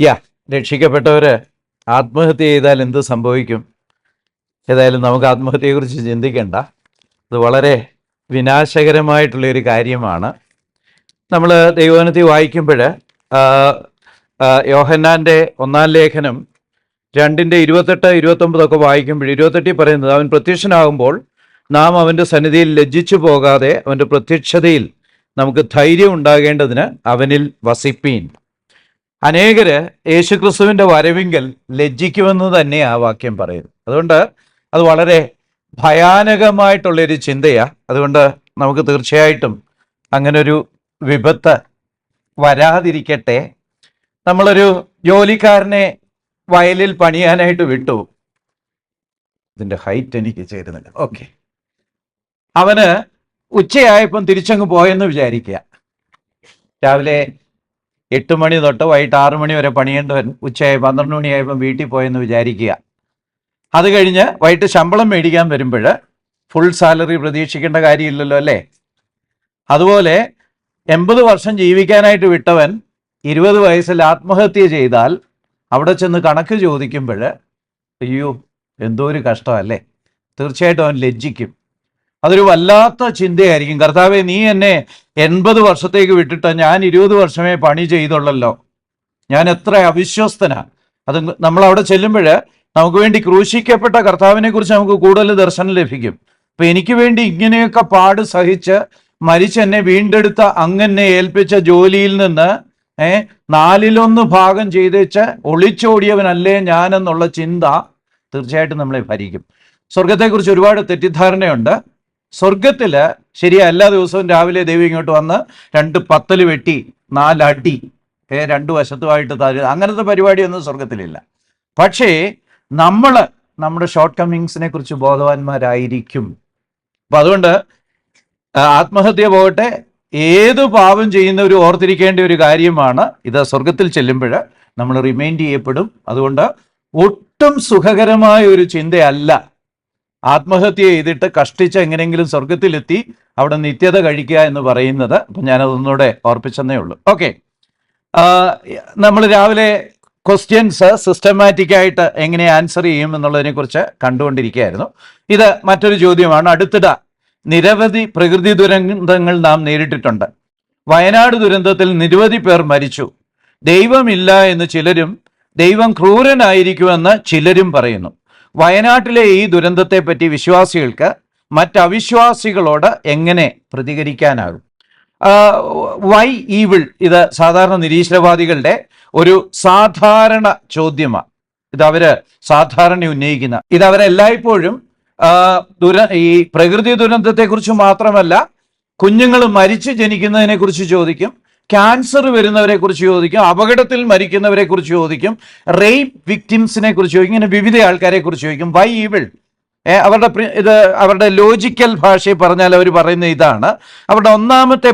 യാ രക്ഷിക്കപ്പെട്ടവർ ആത്മഹത്യ ചെയ്താൽ എന്ത് സംഭവിക്കും? ഏതായാലും നമുക്ക് ആത്മഹത്യയെക്കുറിച്ച് ചിന്തിക്കേണ്ട. അത് വളരെ വിനാശകരമായിട്ടുള്ളൊരു കാര്യമാണ്. നമ്മൾ ദൈവവചനത്തിൽ വായിക്കുമ്പോൾ യോഹന്നാൻ്റെ 1-ാം ലേഖനം 2:28-29 വായിക്കുമ്പോൾ 28 പറയുന്നത്, അവൻ പ്രത്യക്ഷനാകുമ്പോൾ നാം അവൻ്റെ സന്നിധിയിൽ ലജ്ജിച്ചു പോകാതെ അവൻ്റെ പ്രത്യക്ഷതയിൽ നമുക്ക് ധൈര്യം ഉണ്ടാകേണ്ടതിന് അവനിൽ വസിപ്പീൻ. അനേകര് യേശുക്രിസ്തുവിൻ്റെ വരവിങ്കൽ ലജ്ജിക്കുമെന്ന് തന്നെ ആ വാക്യം പറയുന്നു. അതുകൊണ്ട് അത് വളരെ ഭയാനകമായിട്ടുള്ളൊരു ചിന്തയാണ്. അതുകൊണ്ട് നമുക്ക് തീർച്ചയായിട്ടും അങ്ങനൊരു വിപത്ത് വരാതിരിക്കട്ടെ. നമ്മളൊരു ജോലിക്കാരനെ വയലിൽ പണിയാനായിട്ട് വിട്ടു. ഇതിൻ്റെ ഹൈറ്റ് എനിക്ക് ചേരുന്നില്ല. ഓക്കെ, അവന് ഉച്ചയായപ്പം തിരിച്ചങ്ങ് പോയെന്ന് വിചാരിക്കുക. രാവിലെ 8 മണി തൊട്ട് വൈകിട്ട് 6 മണി വരെ പണിയേണ്ടവൻ ഉച്ചയായി 12 മണിയായപ്പം വീട്ടിൽ പോയെന്ന് വിചാരിക്കുക. അത് കഴിഞ്ഞ് വൈകിട്ട് ശമ്പളം മേടിക്കാൻ വരുമ്പോൾ ഫുൾ സാലറി പ്രതീക്ഷിക്കേണ്ട കാര്യമില്ലല്ലോ, അല്ലേ? അതുപോലെ 80 വർഷം ജീവിക്കാനായിട്ട് വിട്ടവൻ 20 വയസ്സിൽ ആത്മഹത്യ ചെയ്താൽ അവിടെ ചെന്ന് കണക്ക് ചോദിക്കുമ്പോൾ അയ്യോ എന്തോ ഒരു കഷ്ടമല്ലേ? തീർച്ചയായിട്ടും അവൻ ലജ്ജിക്കും. അതൊരു വല്ലാത്ത ചിന്തയായിരിക്കും. കർത്താവേ, നീ എന്നെ 80 വർഷത്തേക്ക് വിട്ടിട്ട് ഞാൻ 20 വർഷമേ പണി ചെയ്തുള്ളല്ലോ, ഞാൻ എത്ര അവിശ്വസ്തനാ. അത് നമ്മളവിടെ ചെല്ലുമ്പോൾ നമുക്ക് വേണ്ടി ക്രൂശിക്കപ്പെട്ട കർത്താവിനെ കുറിച്ച് നമുക്ക് കൂടുതൽ ദർശനം ലഭിക്കും. അപ്പൊ എനിക്ക് വേണ്ടി ഇങ്ങനെയൊക്കെ പാട് സഹിച്ച് മരിച്ചെന്നെ വീണ്ടെടുത്ത അങ്ങനെ ഏൽപ്പിച്ച ജോലിയിൽ നിന്ന് 1/4 ഭാഗം ചെയ്തേച്ച് ഒളിച്ചോടിയവനല്ലേ ഞാനെന്നുള്ള ചിന്ത തീർച്ചയായിട്ടും നമ്മളെ ഭരിക്കും. സ്വർഗത്തെക്കുറിച്ച് ഒരുപാട് തെറ്റിദ്ധാരണയുണ്ട്. സ്വർഗത്തിൽ ശരിയാ, എല്ലാ ദിവസവും രാവിലെ ദൈവം ഇങ്ങോട്ട് വന്ന് 2 പത്തല് വെട്ടി 4 അടി 2 വശത്തുമായിട്ട് തരുക, അങ്ങനത്തെ പരിപാടിയൊന്നും സ്വർഗത്തിലില്ല. പക്ഷേ നമ്മൾ നമ്മുടെ ഷോർട്ട് കമ്മിങ്സിനെ കുറിച്ച് ബോധവാന്മാരായിരിക്കും. അപ്പം അതുകൊണ്ട് ആത്മഹത്യ പോകട്ടെ, ഏത് പാപം ചെയ്യുന്നവരും ഓർത്തിരിക്കേണ്ട ഒരു കാര്യമാണ് ഇത്. സ്വർഗത്തിൽ ചെല്ലുമ്പോൾ നമ്മൾ റിമൈൻഡ് ചെയ്യപ്പെടും. അതുകൊണ്ട് ഒട്ടും സുഖകരമായ ഒരു ചിന്തയല്ല ആത്മഹത്യ ചെയ്തിട്ട് കഷ്ടിച്ച് എങ്ങനെയെങ്കിലും സ്വർഗത്തിലെത്തി അവിടെ നിത്യത കഴിക്കുക എന്ന് പറയുന്നത്. അപ്പം ഞാനതൊന്നുകൂടെ ഓർപ്പിച്ചെന്നേ ഉള്ളൂ. ഓക്കെ, നമ്മൾ രാവിലെ ക്വസ്റ്റ്യൻസ് സിസ്റ്റമാറ്റിക്കായിട്ട് എങ്ങനെ ആൻസർ ചെയ്യും എന്നുള്ളതിനെ കുറിച്ച് കണ്ടുകൊണ്ടിരിക്കുകയായിരുന്നു. ഇത് മറ്റൊരു ചോദ്യമാണ്. അടുത്തിടെ നിരവധി പ്രകൃതി ദുരന്തങ്ങൾ നാം നേരിട്ടിട്ടുണ്ട്. വയനാട് ദുരന്തത്തിൽ നിരവധി പേർ മരിച്ചു. ദൈവമില്ല എന്ന് ചിലരും ദൈവം ക്രൂരനായിരിക്കുമെന്ന് ചിലരും പറയുന്നു. വയനാട്ടിലെ ഈ ദുരന്തത്തെ പറ്റി വിശ്വാസികൾക്ക് മറ്റവിശ്വാസികളോട് എങ്ങനെ പ്രതികരിക്കാനാകും? വൈ ഈവിൾ, ഇത് സാധാരണ നിരീശ്വരവാദികളുടെ ഒരു സാധാരണ ചോദ്യമാണ്. ഇതവര് സാധാരണ ഉന്നയിക്കുന്ന ഇതവരെല്ലായ്പ്പോഴും ഈ പ്രകൃതി ദുരന്തത്തെക്കുറിച്ച് മാത്രമല്ല, കുഞ്ഞുങ്ങൾ മരിച്ച് ജനിക്കുന്നതിനെ കുറിച്ച് ചോദിക്കും, ക്യാൻസർ വരുന്നവരെ കുറിച്ച് ചോദിക്കും, അപകടത്തിൽ മരിക്കുന്നവരെ കുറിച്ച് ചോദിക്കും, റേപ്പ് വിക്ടിംസിനെ കുറിച്ച് ചോദിക്കും, ഇങ്ങനെ വിവിധ ആൾക്കാരെ കുറിച്ച് ചോദിക്കും. Y evil? അവരുടെ ലോജിക്കൽ ഭാഷയിൽ പറഞ്ഞാൽ അവർ പറയുന്ന ഇതാണ്. അവരുടെ ഒന്നാമത്തെ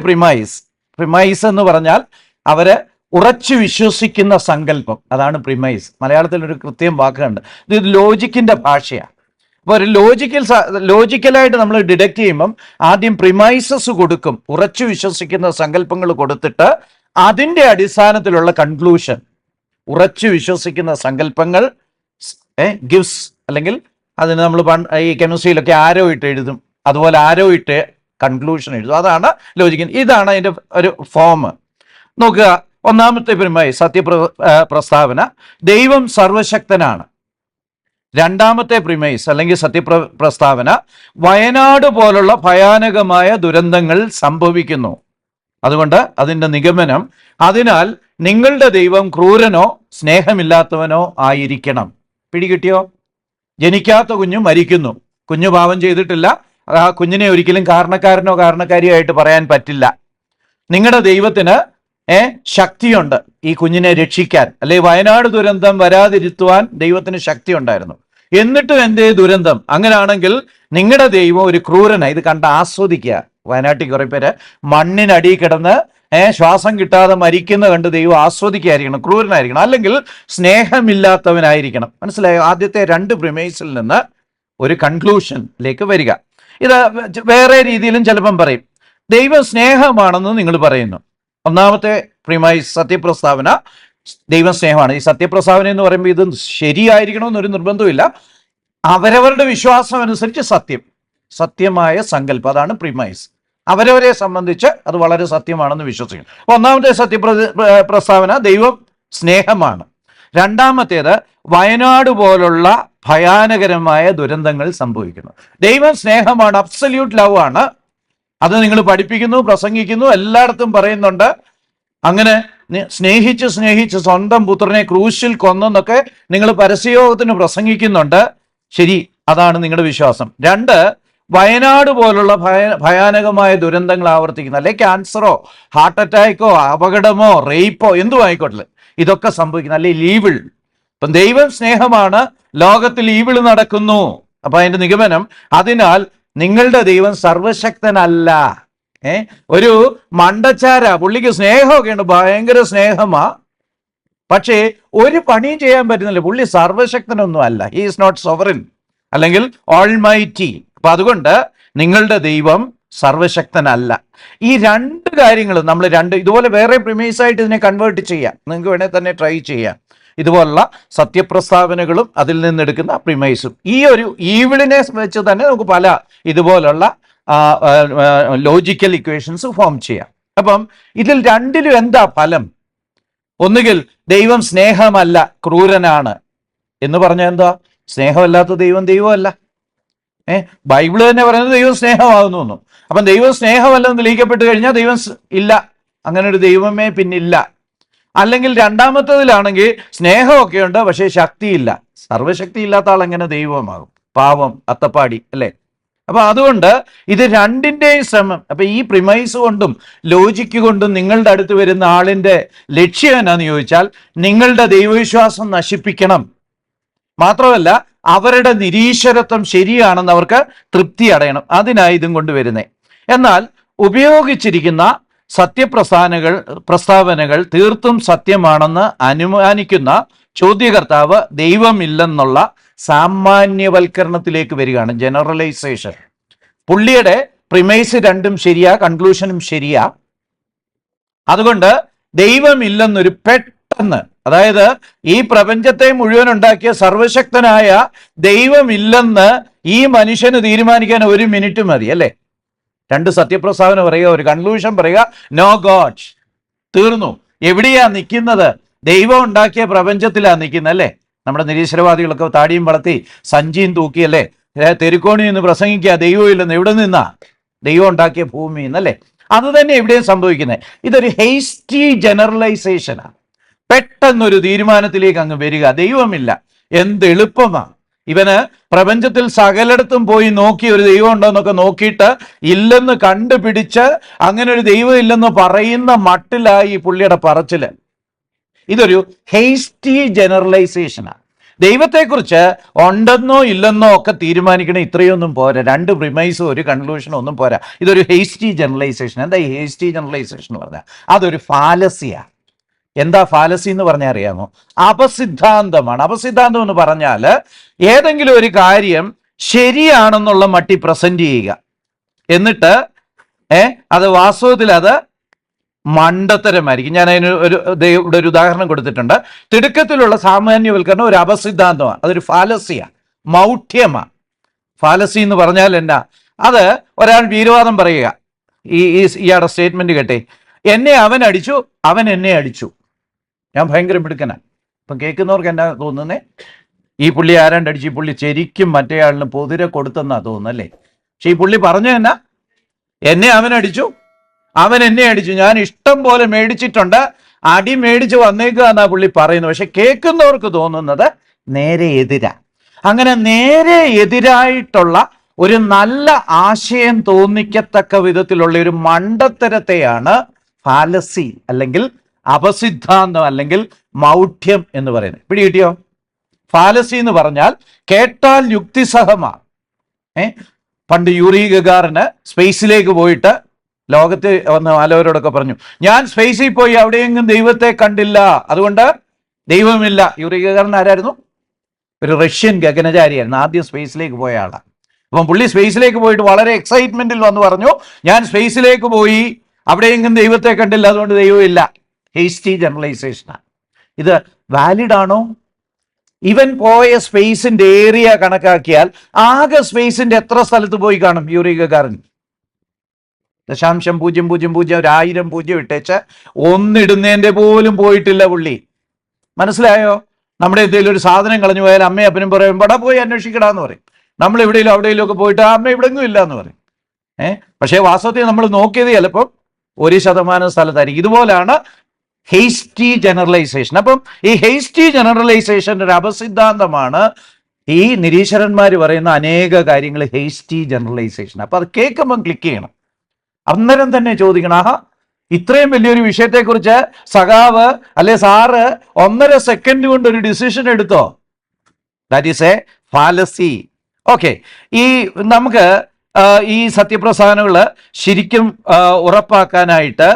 പ്രിമൈസ് എന്ന് പറഞ്ഞാൽ അവര് ഉറച്ചു വിശ്വസിക്കുന്ന സങ്കല്പം, അതാണ് പ്രിമൈസ്. മലയാളത്തിൽ ഒരു കൃത്യം വാക്കുണ്ട്. ഇത് ലോജിക്കിന്റെ ഭാഷയാണ്. അപ്പോൾ ഒരു ലോജിക്കലായിട്ട് നമ്മൾ ഡിഡക്റ്റ് ചെയ്യുമ്പം ആദ്യം പ്രിമൈസസ് കൊടുക്കും, ഉറച്ചു വിശ്വസിക്കുന്ന സങ്കല്പങ്ങൾ കൊടുത്തിട്ട് അതിൻ്റെ അടിസ്ഥാനത്തിലുള്ള കൺക്ലൂഷൻ, ഉറച്ചു വിശ്വസിക്കുന്ന സങ്കല്പങ്ങൾ ഗിവ്സ്, അല്ലെങ്കിൽ അതിന് നമ്മൾ ഈ കെമിസ്ട്രിയിലൊക്കെ ആരോ ഇട്ട് എഴുതും, അതുപോലെ ആരോ ഇട്ട് കൺക്ലൂഷൻ എഴുതും. അതാണ് ലോജിക്കൽ. ഇതാണ് അതിൻ്റെ ഒരു ഫോം. നോക്കുക, ഒന്നാമത്തെ പ്രിമൈസ് സത്യപ്രസ്താവന, ദൈവം സർവശക്തനാണ്. രണ്ടാമത്തെ പ്രിമൈസ് അല്ലെങ്കിൽ സത്യപ്രസ്താവന, വയനാട് പോലുള്ള ഭയാനകമായ ദുരന്തങ്ങൾ സംഭവിക്കുന്നു. അതുകൊണ്ട് അതിൻ്റെ നിഗമനം, അതിനാൽ നിങ്ങളുടെ ദൈവം ക്രൂരനോ സ്നേഹമില്ലാത്തവനോ ആയിരിക്കണം. പിടികിട്ടിയോ? ജനിക്കാത്ത കുഞ്ഞു മരിക്കുന്നു, കുഞ്ഞു പാപം ചെയ്തിട്ടില്ല, ആ കുഞ്ഞിനെ ഒരിക്കലും കാരണക്കാരനോ കാരണക്കാരിയോ ആയിട്ട് പറയാൻ പറ്റില്ല. നിങ്ങളുടെ ദൈവത്തിന് ശക്തിയുണ്ട് ഈ കുഞ്ഞിനെ രക്ഷിക്കാൻ, അല്ലെ വയനാട് ദുരന്തം വരാതിരുത്തുവാൻ ദൈവത്തിന് ശക്തി ഉണ്ടായിരുന്നു. എന്നിട്ടും എന്തേ ദുരന്തം? അങ്ങനെയാണെങ്കിൽ നിങ്ങളുടെ ദൈവം ഒരു ക്രൂരനാണ്. ഇത് കണ്ട് ആസ്വദിക്കുക. വയനാട്ടിൽ കുറെ പേര് മണ്ണിനടിയിൽ കിടന്ന് ശ്വാസം കിട്ടാതെ മരിക്കുന്ന കണ്ട് ദൈവം ആസ്വദിക്കുകയായിരിക്കണം, ക്രൂരനായിരിക്കണം, അല്ലെങ്കിൽ സ്നേഹമില്ലാത്തവനായിരിക്കണം. മനസ്സിലായോ? ആദ്യത്തെ 2 പ്രിമൈസിൽ നിന്ന് ഒരു കൺക്ലൂഷനിലേക്ക് വരിക. ഇത് വേറെ രീതിയിലും ചിലപ്പം പറയും, ദൈവം സ്നേഹമാണെന്ന് നിങ്ങൾ പറയുന്നു. ഒന്നാമത്തെ പ്രിമൈസ് സത്യപ്രസ്താവന, ദൈവം സ്നേഹമാണ്. ഈ സത്യപ്രസ്താവന എന്ന് പറയുമ്പോൾ ഇത് ശരിയായിരിക്കണമെന്നൊരു നിർബന്ധമില്ല. അവരവരുടെ വിശ്വാസം അനുസരിച്ച് സത്യമായ സങ്കല്പം, അതാണ് പ്രിമൈസ്. അവരവരെ സംബന്ധിച്ച് അത് വളരെ സത്യമാണെന്ന് വിശ്വസിക്കുന്നു. ഒന്നാമത്തെ പ്രസ്താവന ദൈവം സ്നേഹമാണ്. രണ്ടാമത്തേത് വയനാട് പോലുള്ള ഭയാനകരമായ ദുരന്തങ്ങൾ സംഭവിക്കുന്നു. ദൈവം സ്നേഹമാണ്, അബ്സല്യൂട്ട് ലവ് ആണ്. അത് നിങ്ങൾ പഠിപ്പിക്കുന്നു, പ്രസംഗിക്കുന്നു, എല്ലായിടത്തും പറയുന്നുണ്ട്. അങ്ങനെ സ്നേഹിച്ച് സ്വന്തം പുത്രനെ ക്രൂശിൽ കൊന്നെന്നൊക്കെ നിങ്ങൾ പരസ്യയോഗത്തിന് പ്രസംഗിക്കുന്നുണ്ട്. ശരി, അതാണ് നിങ്ങളുടെ വിശ്വാസം. രണ്ട്, വയനാട് പോലുള്ള ഭയാനകമായ ദുരന്തങ്ങൾ ആവർത്തിക്കുന്നു, അല്ലെ ക്യാൻസറോ ഹാർട്ട് അറ്റാക്കോ അപകടമോ റേപ്പോ എന്തും ആയിക്കോട്ടെ, ഇതൊക്കെ സംഭവിക്കുന്നു, അല്ലെ ഈവിൾ. ഇപ്പം ദൈവം സ്നേഹമാണ്, ലോകത്തിൽ ഈവിൾ നടക്കുന്നു. അപ്പൊ അതിന്റെ നിഗമനം, അതിനാൽ നിങ്ങളുടെ ദൈവം സർവശക്തനല്ല. ഒരു മണ്ടച്ചാര, പുള്ളിക്ക് സ്നേഹമൊക്കെ ഉണ്ട്, ഭയങ്കര സ്നേഹമാ, പക്ഷേ ഒരു പണിയും ചെയ്യാൻ പറ്റുന്നില്ല. പുള്ളി സർവശക്തനൊന്നും അല്ല, ഹി ഈസ് നോട്ട് സോവറിൻ അല്ലെങ്കിൽ ഓൾമൈറ്റി. അപ്പൊ അതുകൊണ്ട് നിങ്ങളുടെ ദൈവം സർവശക്തനല്ല. ഈ രണ്ട് കാര്യങ്ങളും നമ്മൾ ഇതുപോലെ വേറെ പ്രിമൈസ് ആയിട്ട് ഇതിനെ കൺവേർട്ട് ചെയ്യാം. നിങ്ങൾക്ക് വേണേൽ തന്നെ ട്രൈ ചെയ്യാം. ഇതുപോലുള്ള സത്യപ്രസ്താവനകളും അതിൽ നിന്നെടുക്കുന്ന പ്രിമൈസും, ഈ ഒരു ഈവിളിനെ വെച്ച് തന്നെ നമുക്ക് പല ഇതുപോലുള്ള ലോജിക്കൽ ഇക്വേഷൻസ് ഫോം ചെയ്യാം. അപ്പം ഇതിൽ രണ്ടിലും എന്താ ഫലം? ഒന്നുകിൽ ദൈവം സ്നേഹമല്ല, ക്രൂരനാണ് എന്ന് പറഞ്ഞാൽ എന്താ? സ്നേഹമല്ലാത്ത ദൈവമല്ല. ബൈബിള് തന്നെ പറയുന്നത് ദൈവം സ്നേഹമാകുന്നു. അപ്പം ദൈവം സ്നേഹമല്ലെന്ന് തെളിയിക്കപ്പെട്ട് കഴിഞ്ഞാൽ ദൈവം ഇല്ല, അങ്ങനെ ഒരു ദൈവമേ പിന്നില്ല. അല്ലെങ്കിൽ രണ്ടാമത്തതിലാണെങ്കിൽ സ്നേഹമൊക്കെ ഉണ്ട്, പക്ഷേ ശക്തിയില്ല. സർവശക്തി ഇല്ലാത്ത ആൾ എങ്ങനെ ദൈവമാകും? പാവം, അത്തപ്പാടി, അല്ലേ? അപ്പൊ അതുകൊണ്ട് ഇത് രണ്ടിൻ്റെയും ശ്രമം. അപ്പൊ ഈ പ്രിമൈസ് കൊണ്ടും ലോജിക്ക് കൊണ്ടും നിങ്ങളുടെ അടുത്ത് വരുന്ന ആളിന്റെ ലക്ഷ്യം എന്നാന്ന് ചോദിച്ചാൽ, നിങ്ങളുടെ ദൈവവിശ്വാസം നശിപ്പിക്കണം. മാത്രമല്ല അവരുടെ നിരീശ്വരത്വം ശരിയാണെന്ന് അവർക്ക് തൃപ്തി അടയണം. അതിനായി ഇതും കൊണ്ടുവരുന്നേ. എന്നാൽ ഉപയോഗിച്ചിരിക്കുന്ന പ്രസ്താവനകൾ തീർത്തും സത്യമാണെന്ന് അനുമാനിക്കുന്ന ചോദ്യകർത്താവ് ദൈവമില്ലെന്നുള്ള സാമാന്യവൽക്കരണത്തിലേക്ക് വരികയാണ്, ജനറലൈസേഷൻ. പുള്ളിയുടെ പ്രിമൈസ് രണ്ടും ശരിയാ, കൺക്ലൂഷനും ശരിയാ. അതുകൊണ്ട് ദൈവമില്ലെന്നൊരു പെട്ടെന്ന്, അതായത് ഈ പ്രപഞ്ചത്തെ മുഴുവൻ ഉണ്ടാക്കിയ സർവശക്തനായ ദൈവമില്ലെന്ന് ഈ മനുഷ്യന് തീരുമാനിക്കാൻ 1 മിനിറ്റ് മതി, അല്ലേ? 2 സത്യപ്രസ്താവന പറയുക, ഒരു കൺക്ലൂഷൻ പറയുക, നോ ഗോഡ്, തീർന്നു. എവിടെയാ നിൽക്കുന്നത്? ദൈവം ഉണ്ടാക്കിയ പ്രപഞ്ചത്തിലാണ് നിൽക്കുന്നത്, അല്ലേ? നമ്മുടെ നിരീശ്വരവാദികളൊക്കെ താടിയും വളർത്തി സഞ്ചിയും തൂക്കിയല്ലേ തെരുക്കോണി എന്ന് പ്രസംഗിക്കുക, ദൈവം ഇല്ലെന്ന്. എവിടെ നിന്നാ? ദൈവം ഉണ്ടാക്കിയ ഭൂമിയിൽ നിന്നല്ലേ? അത് തന്നെ എവിടെയും സംഭവിക്കുന്നത്. ഇതൊരു ഹേസ്റ്റി ജനറലൈസേഷനാണ്. പെട്ടെന്നൊരു തീരുമാനത്തിലേക്ക് അങ്ങ് വരിക, ദൈവമില്ല. എന്ത് എളുപ്പമാണ്! ഇവന് പ്രപഞ്ചത്തിൽ സകലയിടത്തും പോയി നോക്കി ഒരു ദൈവം ഉണ്ടോ എന്നൊക്കെ നോക്കിയിട്ട് ഇല്ലെന്ന് കണ്ടുപിടിച്ച് അങ്ങനെ ഒരു ദൈവം ഇല്ലെന്ന് പറയുന്ന മട്ടിലായി പുള്ളിയുടെ പറച്ചില്. ഇതൊരു ഹേസ്റ്റി ജനറലൈസേഷനാണ്. ദൈവത്തെക്കുറിച്ച് ഉണ്ടെന്നോ ഇല്ലെന്നോ ഒക്കെ തീരുമാനിക്കണേ, ഇത്രയൊന്നും പോരാ. 2 പ്രിമൈസും ഒരു കൺക്ലൂഷനും ഒന്നും പോരാ. ഇതൊരു ഹേസ്റ്റി ജനറലൈസേഷൻ. എന്താ ഈ ഹേസ്റ്റി ജനറലൈസേഷൻ എന്ന് പറഞ്ഞാൽ? അതൊരു ഫാലസിയാണ്. എന്താ ഫാലസി എന്ന് പറഞ്ഞാൽ അറിയാമോ? അപസിദ്ധാന്തമാണ്. അപസിദ്ധാന്തം എന്ന് പറഞ്ഞാൽ ഏതെങ്കിലും ഒരു കാര്യം ശരിയാണെന്നുള്ള മട്ടി പ്രസന്റ് ചെയ്യുക, എന്നിട്ട് അത് വാസ്തവത്തിൽ അത് മണ്ടത്തരമായിരിക്കും. ഞാൻ അതിന് ഇവിടെ ഒരു ഉദാഹരണം കൊടുത്തിട്ടുണ്ട്. തിടുക്കത്തിലുള്ള സാമാന്യവൽക്കരണം ഒരു അപസിദ്ധാന്തമാണ്, അതൊരു ഫാലസിയാണ്, മൗഢ്യമാണ്. ഫാലസി എന്ന് പറഞ്ഞാൽ എന്നാ? അത് ഒരാൾ വീരവാദം പറയുക. ഇയാളുടെ സ്റ്റേറ്റ്മെന്റ് കേട്ടെ, എന്നെ അവൻ അടിച്ചു, അവൻ എന്നെ അടിച്ചു, ഞാൻ ഭയങ്കര മിടുക്കനാണ്. ഇപ്പം കേൾക്കുന്നവർക്ക് എന്നാ തോന്നുന്നേ? ഈ പുള്ളി ആരാണ്ട് അടിച്ചു, ഈ പുള്ളി ശരിക്കും മറ്റേയാളിന് പൊതിരെ കൊടുത്തെന്നാ തോന്നുന്നല്ലേ? പക്ഷെ ഈ പുള്ളി പറഞ്ഞു എന്നാ? എന്നെ അവൻ അടിച്ചു, അവൻ എന്നെ അടിച്ചു, ഞാൻ ഇഷ്ടം പോലെ മേടിച്ചിട്ടുണ്ട്, അടി മേടിച്ച് വന്നേക്കുക എന്നാ പുള്ളി പറയുന്നു. പക്ഷെ കേൾക്കുന്നവർക്ക് തോന്നുന്നത് നേരെ എതിരാ. അങ്ങനെ നേരെ എതിരായിട്ടുള്ള ഒരു നല്ല ആശയം തോന്നിക്കത്തക്ക വിധത്തിലുള്ള ഒരു മണ്ടത്തരത്തെയാണ് ഫാലസി അല്ലെങ്കിൽ അപസിദ്ധാന്തം അല്ലെങ്കിൽ മൗഢ്യം എന്ന് പറയുന്നത്. പിടികിട്ടിയോ? ഫാലസി എന്ന് പറഞ്ഞാൽ കേട്ടാൽ യുക്തിസഹമാണ്. പണ്ട് യൂറി ഗഗാറിന് സ്പേസിലേക്ക് പോയിട്ട് ലോകത്ത് വന്ന് ആലോചനയോടൊക്കെ പറഞ്ഞു, ഞാൻ സ്പേസിൽ പോയി അവിടെയെങ്കിലും ദൈവത്തെ കണ്ടില്ല, അതുകൊണ്ട് ദൈവമില്ല. യൂറി ഗഗാറിൻ ആരായിരുന്നു? ഒരു റഷ്യൻ ഗഗനചാരിയായിരുന്നു, ആദ്യം സ്പേസിലേക്ക് പോയ ആളാണ്. അപ്പം പുള്ളി സ്പേസിലേക്ക് പോയിട്ട് വളരെ എക്സൈറ്റ്മെന്റിൽ വന്ന് പറഞ്ഞു, ഞാൻ സ്പേസിലേക്ക് പോയി അവിടെയെങ്കിലും ദൈവത്തെ കണ്ടില്ല, അതുകൊണ്ട് ദൈവമില്ല. ഹേസ്റ്റി ജനറലൈസേഷനാണ്. ഇത് വാലിഡ് ആണോ? ഇവൻ പോയ സ്പേസിന്റെ ഏരിയ കണക്കാക്കിയാൽ ആകെ സ്പേസിന്റെ എത്ര സ്ഥലത്ത് പോയി കാണും യൂറി ഗഗാറിൻ? 0.000 1000 പൂജ്യം ഇട്ടേച്ച് ഒന്നിടുന്നതിന്റെ പോലും പോയിട്ടില്ല പുള്ളി. മനസ്സിലായോ? നമ്മുടെ എന്തെങ്കിലും ഒരു സാധനം കളഞ്ഞു പോയാൽ അമ്മയും അപ്പനും പറയും പടാ പോയി അന്വേഷിക്കടാന്ന് പറയും. നമ്മൾ എവിടെയെങ്കിലും അവിടെയെങ്കിലും ഒക്കെ പോയിട്ട് അമ്മ ഇവിടെങ്ങും ഇല്ല എന്ന് പറയും. പക്ഷേ വാസ്തവത്തിൽ നമ്മൾ നോക്കിയത് ചിലപ്പം 1% സ്ഥലത്തായിരിക്കും. ഇതുപോലാണ് ഹേസ്റ്റി ജനറലൈസേഷൻ. അപ്പം ഈ ഹേസ്റ്റി ജനറലൈസേഷൻ്റെ ഒരു അപസിദ്ധാന്തമാണ് ഈ നിരീശ്വരന്മാർ പറയുന്ന അനേക കാര്യങ്ങൾ ഹേസ്റ്റി ജനറലൈസേഷൻ. അപ്പം അത് കേൾക്കുമ്പം ക്ലിക്ക് ചെയ്യണം. അന്നേരം തന്നെ ചോദിക്കണം, ആഹാ ഇത്രയും വലിയൊരു വിഷയത്തെക്കുറിച്ച് സഖാവ് അല്ലെ സാറ് 1.5 സെക്കൻഡ് കൊണ്ട് ഒരു ഡിസിഷൻ എടുത്തോ? That is A fallacy. Okay, ഈ നമുക്ക് ഈ സത്യപ്രസ്ഥാനങ്ങൾ ശരിക്കും ഉറപ്പാക്കാനായിട്ട്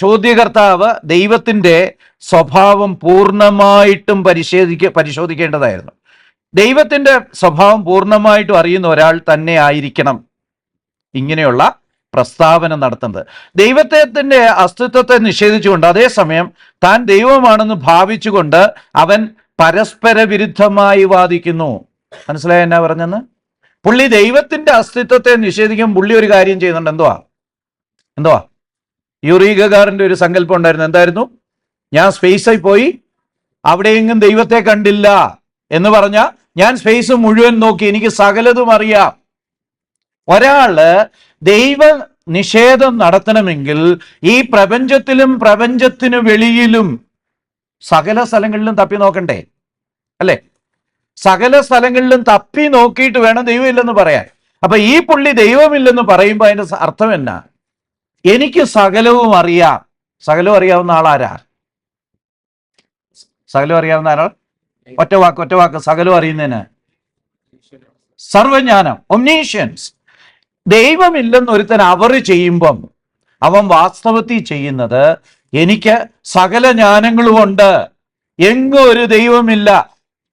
ചോദ്യകർത്താവ് ദൈവത്തിൻ്റെ സ്വഭാവം പൂർണ്ണമായിട്ടും പരിശോധിക്കേണ്ടതായിരുന്നു. ദൈവത്തിൻ്റെ സ്വഭാവം പൂർണ്ണമായിട്ടും അറിയുന്ന ഒരാൾ തന്നെ ആയിരിക്കണം ഇങ്ങനെയുള്ള പ്രസ്താവന നടത്തുന്നത്. ദൈവത്തിൻ്റെ അസ്തിത്വത്തെ നിഷേധിച്ചുകൊണ്ട് അതേസമയം താൻ ദൈവമാണെന്ന് ഭാവിച്ചുകൊണ്ട് അവൻ പരസ്പര വിരുദ്ധമായി വാദിക്കുന്നു. മനസ്സിലായോ എന്നാ പറഞ്ഞെന്ന്? പുള്ളി ദൈവത്തിൻ്റെ അസ്തിത്വത്തെ നിഷേധിക്കും. പുള്ളി ഒരു കാര്യം ചെയ്യുന്നുണ്ട്. എന്തുവാ? യൂറി ഗഗാറിൻ്റെ ഒരു സങ്കല്പം ഉണ്ടായിരുന്നു. എന്തായിരുന്നു? ഞാൻ സ്പേസിൽ പോയി അവിടെയെങ്ങും ദൈവത്തെ കണ്ടില്ല എന്ന് പറഞ്ഞാൽ ഞാൻ സ്പേസ് മുഴുവൻ നോക്കി, എനിക്ക് സകലതും അറിയാം. ഒരാള് ദൈവ നിഷേധം നടത്തണമെങ്കിൽ ഈ പ്രപഞ്ചത്തിലും പ്രപഞ്ചത്തിന് വെളിയിലും സകല സ്ഥലങ്ങളിലും തപ്പി നോക്കണ്ടേ? അല്ലേ? സകല സ്ഥലങ്ങളിലും തപ്പി നോക്കിയിട്ട് വേണം ദൈവമില്ലെന്ന് പറയാൻ. അപ്പൊ ഈ പുള്ളി ദൈവമില്ലെന്ന് പറയുമ്പോൾ അതിന്റെ അർത്ഥം എന്നാ? എനിക്ക് സകലവും അറിയാം. സകലവും അറിയാവുന്ന ആളാരാ? സകലവും അറിയാവുന്ന ആരാൾ? ഒറ്റ വാക്ക് സകലവും അറിയുന്നതിന് സർവജ്ഞാനം, ഒംനീഷ്യൻസ്. ദൈവമില്ലെന്ന് ഒരുത്തൻ അവർ ചെയ്യുമ്പം അവൻ വാസ്തവത്തിൽ ചെയ്യുന്നത് എനിക്ക് സകല ജ്ഞാനങ്ങളുമുണ്ട്, എങ്ങും ഒരു ദൈവമില്ല,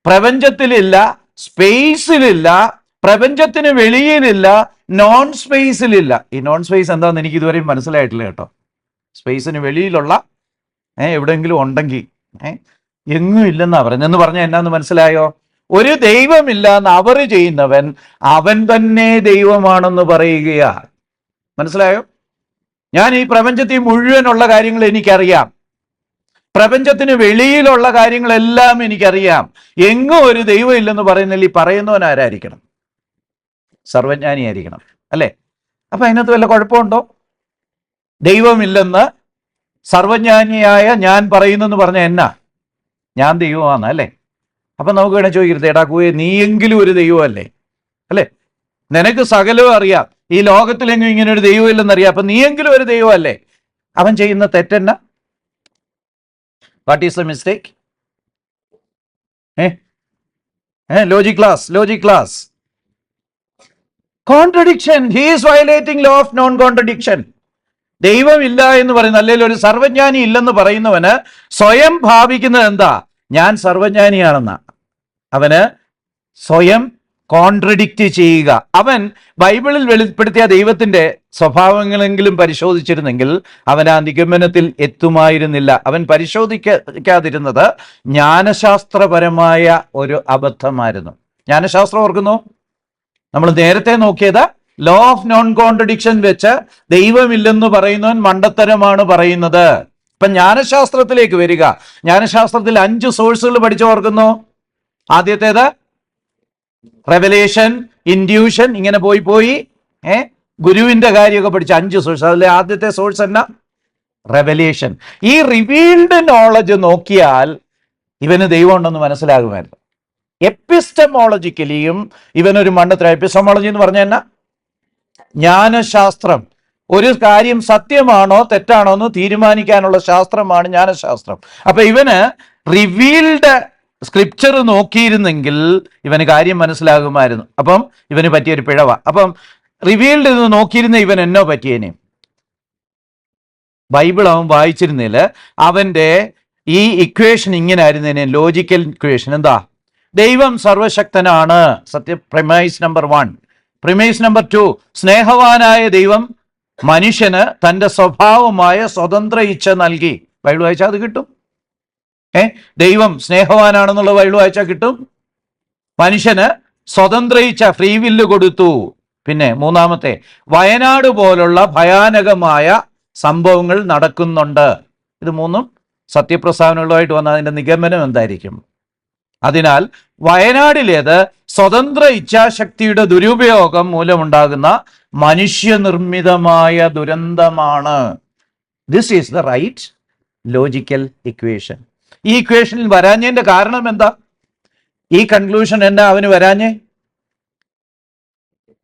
പ്രപഞ്ചത്തിലില്ല, സ്പേസിലില്ല, പ്രപഞ്ചത്തിന് വെളിയിലില്ല, നോൺ സ്പേസിലില്ല. ഈ നോൺ സ്പേസ് എന്താണെന്ന് എനിക്ക് ഇതുവരെയും മനസ്സിലായിട്ടില്ല കേട്ടോ. സ്പേസിന് വെളിയിലുള്ള എവിടെയെങ്കിലും ഉണ്ടെങ്കിൽ എങ്ങും ഇല്ലെന്നാ പറഞ്ഞെന്ന് പറഞ്ഞാൽ എന്നാന്ന് മനസ്സിലായോ? ഒരു ദൈവമില്ല എന്ന് അവർ ചെയ്യുന്നവൻ അവൻ തന്നെ ദൈവമാണെന്ന് പറയുകയാ. മനസ്സിലായോ? ഞാൻ ഈ പ്രപഞ്ചത്തിൽ മുഴുവനുള്ള കാര്യങ്ങൾ എനിക്കറിയാം, പ്രപഞ്ചത്തിന് വെളിയിലുള്ള കാര്യങ്ങളെല്ലാം എനിക്കറിയാം, എങ്ങും ഒരു ദൈവം ഇല്ലെന്ന് പറയുന്നില്ല. ഈ പറയുന്നവൻ ആരായിരിക്കണം? സർവജ്ഞാനിയായിരിക്കണം, അല്ലേ? അപ്പൊ അതിനകത്ത് വല്ല കുഴപ്പമുണ്ടോ? ദൈവമില്ലെന്ന് സർവജ്ഞാനിയായ ഞാൻ പറയുന്നെന്ന് പറഞ്ഞ എന്നാ? ഞാൻ ദൈവമാണ്, അല്ലേ? അപ്പൊ നമുക്ക് വേണേൽ ചോദിക്കരുത്, എടാ കൂയെ നീയെങ്കിലും ഒരു ദൈവമല്ലേ? അല്ലേ? നിനക്ക് സകലവും അറിയാം, ഈ ലോകത്തിലെങ്ങും ഇങ്ങനെ ഒരു ദൈവം ഇല്ലെന്നറിയാം, അപ്പൊ നീയെങ്കിലും ഒരു ദൈവമല്ലേ? അവൻ ചെയ്യുന്ന തെറ്റെന്നാ? What is the mistake? Logic class. Contradiction. He is violating law of non contradiction. ദൈവമില്ല എന്ന് പറയുന്ന, അല്ലെങ്കിൽ ഒരു സർവജ്ഞാനി ഇല്ലെന്ന് പറയുന്നവന് സ്വയം ഭാവിക്കുന്നത് എന്താ? ഞാൻ സർവജ്ഞാനിയാണെന്നാ. അവന് സ്വയം കോൺട്രഡിക്റ്റ് ചെയ്യുക. അവൻ ബൈബിളിൽ വെളിപ്പെടുത്തിയ ദൈവത്തിന്റെ സ്വഭാവങ്ങളെങ്കിലും പരിശോധിച്ചിരുന്നെങ്കിൽ അവൻ ആ നിഗമനത്തിൽ എത്തുമായിരുന്നില്ല. അവൻ പരിശോധിക്കാതിരുന്നത് ജ്ഞാനശാസ്ത്രപരമായ ഒരു അബദ്ധമായിരുന്നു. ജ്ഞാനശാസ്ത്രം ഓർക്കുന്നു? നമ്മൾ നേരത്തെ നോക്കിയത് ലോ ഓഫ് നോൺ കോൺട്രഡിക്ഷൻ വെച്ച് ദൈവമില്ലെന്ന് പറയുന്നവൻ മണ്ടത്തരമാണ് പറയുന്നത്. ഇപ്പൊ ജ്ഞാനശാസ്ത്രത്തിലേക്ക് വരിക. ജ്ഞാനശാസ്ത്രത്തിൽ 5 സോഴ്സുകൾ പഠിച്ചു ഓർക്കുന്നു. ആദ്യത്തേത് റെവലേഷൻ, ഇൻഡ്യൂഷൻ, ഇങ്ങനെ പോയി ഗുരുവിന്റെ കാര്യമൊക്കെ പഠിച്ച 5 സോഴ്സ്. അതിലെ ആദ്യത്തെ സോഴ്സ് എന്നാ? റെവലേഷൻ. ഈ റിവീൽഡ് നോളജ് നോക്കിയാൽ ഇവന് ദൈവം ഉണ്ടെന്ന് മനസ്സിലാകുമായിരുന്നു. എപ്പിസ്റ്റമോളജിക്കലിയും ഇവനൊരു മണ്ടത്തരം. എപ്പിസ്റ്റമോളജി എന്ന് പറഞ്ഞാൽ എന്നാ? ജ്ഞാനശാസ്ത്രം. ഒരു കാര്യം സത്യമാണോ തെറ്റാണോ എന്ന് തീരുമാനിക്കാനുള്ള ശാസ്ത്രമാണ് ജ്ഞാനശാസ്ത്രം. അപ്പൊ ഇവന് റിവീൽഡ് സ്ക്രിപ്ചർ നോക്കിയിരുന്നെങ്കിൽ ഇവന് കാര്യം മനസ്സിലാകുമായിരുന്നു. അപ്പം ഇവന് പറ്റിയൊരു പിഴവ. അപ്പം റിവീൽഡ് എന്ന് നോക്കിയിരുന്ന ഇവൻ എന്നോ പറ്റിയേനെ? ബൈബിൾ അവൻ വായിച്ചിരുന്നില്ല. അവന്റെ ഈ ഇക്വേഷൻ ഇങ്ങനെ ആയിരുന്നേനെ, ലോജിക്കൽ ഇക്വേഷൻ. എന്താ? ദൈവം സർവശക്തനാണ്, പ്രിമൈസ് നമ്പർ 1. പ്രിമൈസ് നമ്പർ 2, സ്നേഹവാനായ ദൈവം മനുഷ്യന് തൻ്റെ സ്വഭാവമായ സ്വതന്ത്ര ഇച്ഛ നൽകി. ബൈബിൾ വായിച്ചാൽ അത് കിട്ടും. ദൈവം സ്നേഹവാനാണെന്നുള്ള ബൈബിൾ വായിച്ചാൽ കിട്ടും. മനുഷ്യന് സ്വതന്ത്ര ഇച്ഛ, ഫ്രീ വില്ല് കൊടുത്തു. പിന്നെ മൂന്നാമത്തെ, വയനാട് പോലുള്ള ഭയാനകമായ സംഭവങ്ങൾ നടക്കുന്നുണ്ട്. ഇത് മൂന്നും സത്യപ്രസ്താവനകളുമായിട്ട് വന്ന അതിൻ്റെ നിഗമനം എന്തായിരിക്കും? അതിനാൽ വയനാടിലേത് സ്വതന്ത്ര ഇച്ഛാശക്തിയുടെ ദുരുപയോഗം മൂലമുണ്ടാകുന്ന മനുഷ്യനിർമ്മിതമായ ദുരന്തമാണ്. This is the right logical equation. ഈ ഇക്വേഷനിൽ വരാഞ്ഞതിൻ്റെ കാരണം എന്താ? ഈ കൺക്ലൂഷൻ എന്നാ അവന് വരാഞ്ഞേ?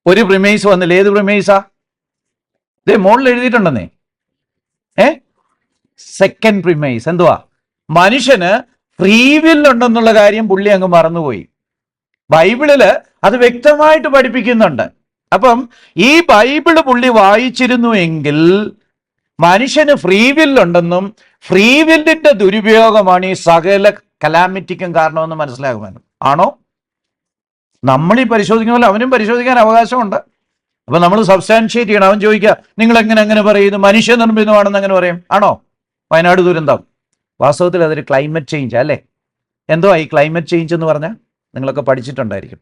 ഒരു പ്രിമൈസ് വന്നില്ല. ഏത് പ്രിമൈസാ? ഇതേ മോളിൽ എഴുതിയിട്ടുണ്ടെന്നേ. സെക്കൻഡ് പ്രിമൈസ് എന്തുവാ? മനുഷ്യന് ഫ്രീ വിൽ ഉണ്ടെന്നുള്ള കാര്യം പുള്ളി അങ്ങ് മറന്നുപോയി. ബൈബിളില് അത് വ്യക്തമായിട്ട് പഠിപ്പിക്കുന്നുണ്ട്. അപ്പം ഈ ബൈബിള് പുള്ളി വായിച്ചിരുന്നു എങ്കിൽ മനുഷ്യന് ഫ്രീ വിൽ ഉണ്ടെന്നും ഫ്രീ വില്ലിന്റെ ദുരുപയോഗമാണ് ഈ സകല കലാമിറ്റിക്കും കാരണമെന്ന് മനസ്സിലാകുമെന്ന്. ആണോ? നമ്മളീ പരിശോധിക്കുന്ന പോലെ അവനും പരിശോധിക്കാൻ അവകാശമുണ്ട്. അപ്പൊ നമ്മൾ സബ്സ്റ്റാൻഷിയേറ്റ് ചെയ്യണം. അവൻ ചോദിക്കുക, നിങ്ങൾ എങ്ങനെ പറയുന്നു മനുഷ്യനിർമ്മിതമാണെന്ന് എങ്ങനെ പറയും? ആണോ? വയനാട് ദുരന്തം വാസ്തവത്തിൽ അതൊരു ക്ലൈമറ്റ് ചേഞ്ച് അല്ലേ? എന്തോ ഈ ക്ലൈമറ്റ് ചേഞ്ച് എന്ന് പറഞ്ഞാൽ നിങ്ങളൊക്കെ പഠിച്ചിട്ടുണ്ടായിരിക്കും.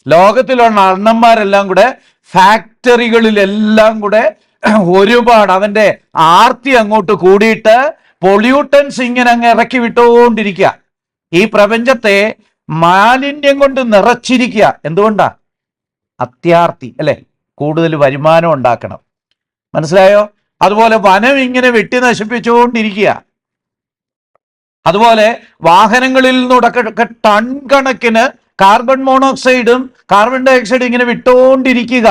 ലോകത്തിലുള്ള അണ്ണന്മാരെല്ലാം കൂടെ ഫാക്ടറികളിലെല്ലാം കൂടെ ഒരുപാട് അവന്റെ ആർത്തി അങ്ങോട്ട് കൂടിയിട്ട് പൊല്യൂട്ടൻസ് ഇങ്ങനെ അങ്ങ് ഇറക്കി വിട്ടുകൊണ്ടിരിക്കുക. ഈ പ്രപഞ്ചത്തെ മാലിന്യം കൊണ്ട് നിറച്ചിരിക്കുക. എന്തുകൊണ്ടാ? അത്യാർത്തി അല്ലെ? കൂടുതൽ വരുമാനം ഉണ്ടാക്കണം. മനസ്സിലായോ? അതുപോലെ വനം ഇങ്ങനെ വെട്ടി നശിപ്പിച്ചുകൊണ്ടിരിക്കുക. അതുപോലെ വാഹനങ്ങളിൽ നിന്നൊക്കെ ടൺ കണക്കിന് കാർബൺ മോണോക്സൈഡും കാർബൺ ഡൈ ഓക്സൈഡും ഇങ്ങനെ വിട്ടുകൊണ്ടിരിക്കുക.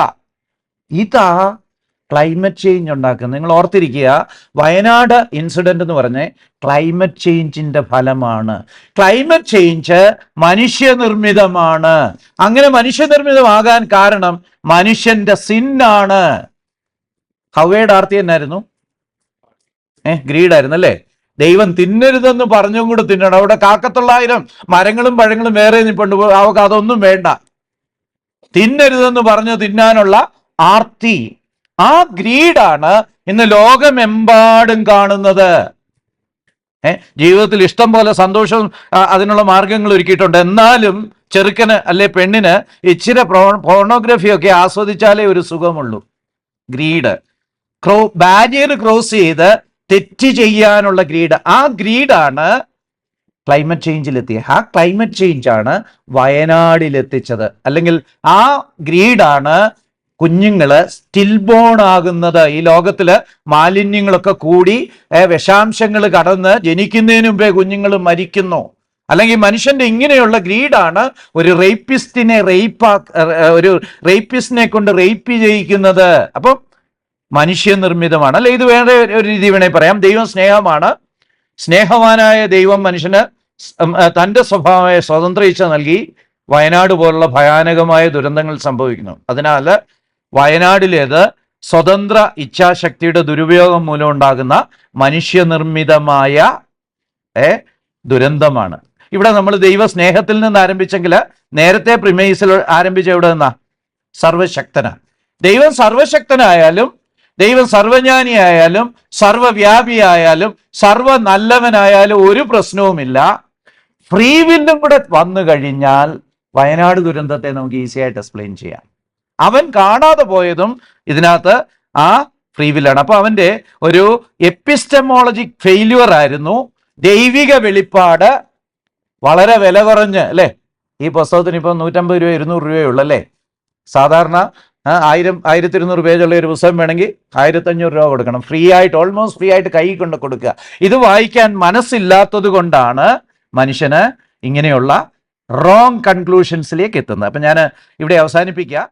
ഇതാ ക്ലൈമറ്റ് ചേഞ്ച് ഉണ്ടാക്കുന്നത്. നിങ്ങൾ ഓർത്തിരിക്കുക, വയനാട് ഇൻസിഡന്റ് എന്ന് പറഞ്ഞ് ക്ലൈമറ്റ് ചേഞ്ചിന്റെ ഫലമാണ്. ക്ലൈമറ്റ് ചേഞ്ച് മനുഷ്യനിർമ്മിതമാണ്. അങ്ങനെ മനുഷ്യനിർമ്മിതമാകാൻ കാരണം മനുഷ്യന്റെ സിന്നാണ്. ഹവ്വയുടെ ആർത്തി എന്നായിരുന്നു? ഗ്രീഡായിരുന്നു അല്ലേ? ദൈവം തിന്നരുതെന്ന് പറഞ്ഞും കൂടെ തിന്നണം. അവിടെ 1,000 മരങ്ങളും പഴങ്ങളും വേറെ നിൽപ്പുണ്ട്. അവർക്ക് അതൊന്നും വേണ്ട. തിന്നരുതെന്ന് പറഞ്ഞു തിന്നാനുള്ള ആർത്തി, ആ ഗ്രീഡാണ് ഇന്ന് ലോകമെമ്പാടും കാണുന്നത്. ജീവിതത്തിൽ ഇഷ്ടം പോലെ സന്തോഷവും അതിനുള്ള മാർഗങ്ങൾ ഒരുക്കിയിട്ടുണ്ട്. എന്നാലും ചെറുക്കന് അല്ലെ പെണ്ണിന് ഇച്ചിരി പോർണോഗ്രഫിയൊക്കെ ആസ്വദിച്ചാലേ ഒരു സുഖമുള്ളൂ. ഗ്രീഡ്, ബാരിയർ ക്രോസ് ചെയ്ത് തെറ്റ് ചെയ്യാനുള്ള ഗ്രീഡ്, ആ ഗ്രീഡാണ് ക്ലൈമറ്റ് ചേഞ്ചിലെത്തിയത്. ആ ക്ലൈമറ്റ് ചേഞ്ചാണ് വയനാടിലെത്തിച്ചത്. അല്ലെങ്കിൽ ആ ഗ്രീഡാണ് കുഞ്ഞുങ്ങള് സ്റ്റിൽ ബോൺ ആകുന്നത്. ഈ ലോകത്തില് മാലിന്യങ്ങളൊക്കെ കൂടി വിഷാംശങ്ങൾ കടന്ന് ജനിക്കുന്നതിന് മുമ്പേ കുഞ്ഞുങ്ങൾ മരിക്കുന്നു. അല്ലെങ്കിൽ മനുഷ്യന്റെ ഇങ്ങനെയുള്ള ഗ്രീഡാണ് ഒരു റേപ്പിസ്റ്റിനെ കൊണ്ട് റേപ്പ് ചെയ്യിക്കുന്നത്. അപ്പം മനുഷ്യനിർമ്മിതമാണ് അല്ലെ? ഇത് വേറെ ഒരു രീതി വേണേ പറയാം. ദൈവം സ്നേഹമാണ്. സ്നേഹവാനായ ദൈവം മനുഷ്യന് തൻ്റെ സ്വഭാവമായ സ്വതന്ത്ര ഇച്ഛ നൽകി വയനാട് പോലുള്ള ഭയാനകമായ ദുരന്തങ്ങൾ സംഭവിക്കുന്നു. അതിനാൽ വയനാടിലേത് സ്വതന്ത്ര ഇച്ഛാശക്തിയുടെ ദുരുപയോഗം മൂലം ഉണ്ടാകുന്ന മനുഷ്യനിർമ്മിതമായ ദുരന്തമാണ്. ഇവിടെ നമ്മൾ ദൈവ സ്നേഹത്തിൽ നിന്ന് ആരംഭിച്ചെങ്കിൽ നേരത്തെ പ്രിമൈസിൽ ആരംഭിച്ച എവിടെ നിന്നാ? സർവശക്തന. ദൈവം സർവശക്തനായാലും ദൈവം സർവജ്ഞാനിയായാലും സർവവ്യാപിയായാലും സർവ നല്ലവനായാലും ഒരു പ്രശ്നവുമില്ല. ഫ്രീ വില്ലും കൂടെ വന്നു കഴിഞ്ഞാൽ വയനാട് ദുരന്തത്തെ നമുക്ക് ഈസി ആയിട്ട് എക്സ്പ്ലെയിൻ ചെയ്യാം. അവൻ കാണാതെ പോയതും ഇതിനകത്ത് ആ ഫ്രീ വില്ലാണ്. അപ്പൊ അവന്റെ ഒരു എപ്പിസ്റ്റമോളജിക് ഫെയില്യുവർ ആയിരുന്നു. ദൈവിക വെളിപ്പാട് വളരെ വില കുറഞ്ഞ് അല്ലേ? ഈ പുസ്തകത്തിന് ഇപ്പം 150 രൂപ 200 രൂപയേ ഉള്ളൂ അല്ലേ? സാധാരണ 1200 പേജുള്ള ഒരു പുസ്തകം വേണമെങ്കിൽ 1500 രൂപ കൊടുക്കണം. ഫ്രീ ആയിട്ട്, ഓൾമോസ്റ്റ് ഫ്രീ ആയിട്ട് കൈ കൊണ്ട് കൊടുക്കുക. ഇത് വായിക്കാൻ മനസ്സില്ലാത്തത് കൊണ്ടാണ് മനുഷ്യന് ഇങ്ങനെയുള്ള റോങ് കൺക്ലൂഷൻസിലേക്ക് എത്തുന്നത്. അപ്പം ഞാൻ ഇവിടെ അവസാനിപ്പിക്കുക.